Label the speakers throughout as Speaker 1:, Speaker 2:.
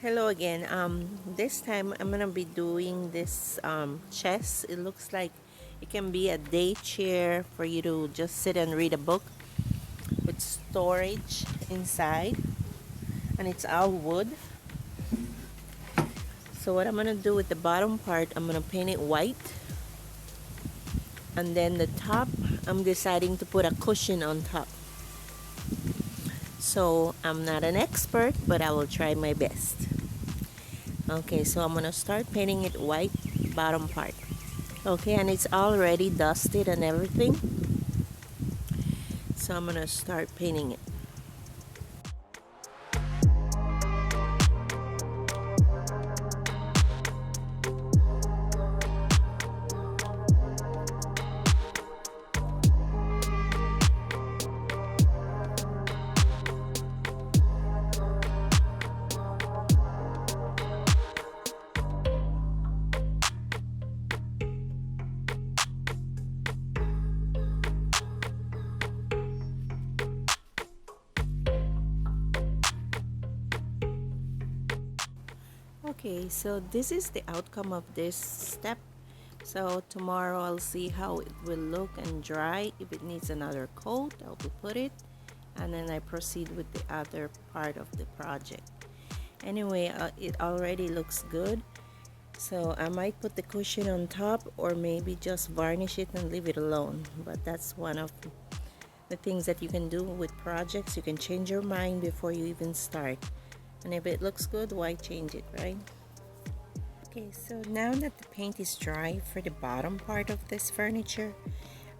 Speaker 1: Hello again. This time I'm gonna be doing this chest. It looks like it can be a day chair for you to just sit and read a book with storage inside, and it's all wood. So what I'm gonna do with the bottom part, I'm gonna paint it white, and then the top, I'm deciding to put a cushion on top. So I'm not an expert, but I will try my best. Okay, so I'm gonna start painting it white bottom part. Okay, and it's already dusted and everything, so I'm gonna start painting it. Okay, so this is the outcome of this step. So tomorrow I'll see how it will look and dry. If it needs another coat, I'll put it, and then I proceed with the other part of the project. Anyway, it already looks good. So I might put the cushion on top, or maybe just varnish it and leave it alone. But that's one of the things that you can do with projects. You can change your mind before you even start. And if it looks good, why change it, right? Okay, so now that the paint is dry for the bottom part of this furniture,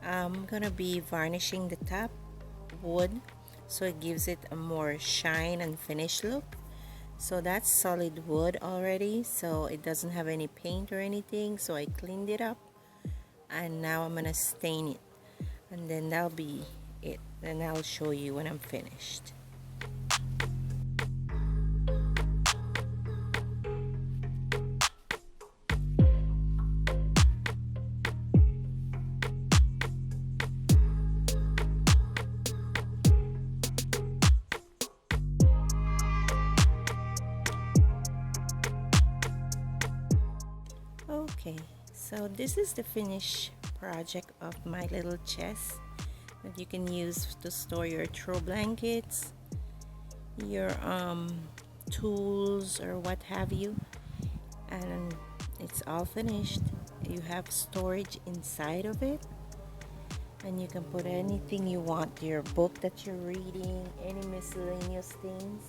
Speaker 1: I'm gonna be varnishing the top wood so it gives it a more shine and finish look. So that's solid wood already, so it doesn't have any paint or anything, so I cleaned it up, and now I'm gonna stain it, and then that'll be it. Then I'll show you when I'm finished. Okay, so this is the finished project of my little chest that you can use to store your throw blankets, your tools, or what have you. And it's all finished. You have storage inside of it, and you can put anything you want, your book that you're reading, any miscellaneous things.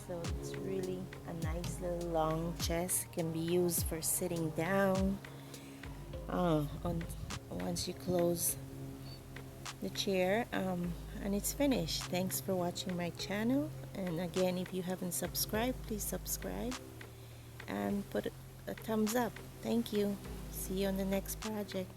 Speaker 1: So it's really a nice little long chest. It can be used for sitting down. Once you close the chair, and it's finished. Thanks for watching my channel. And again, if you haven't subscribed, please subscribe and put a thumbs up. Thank you. See you on the next project.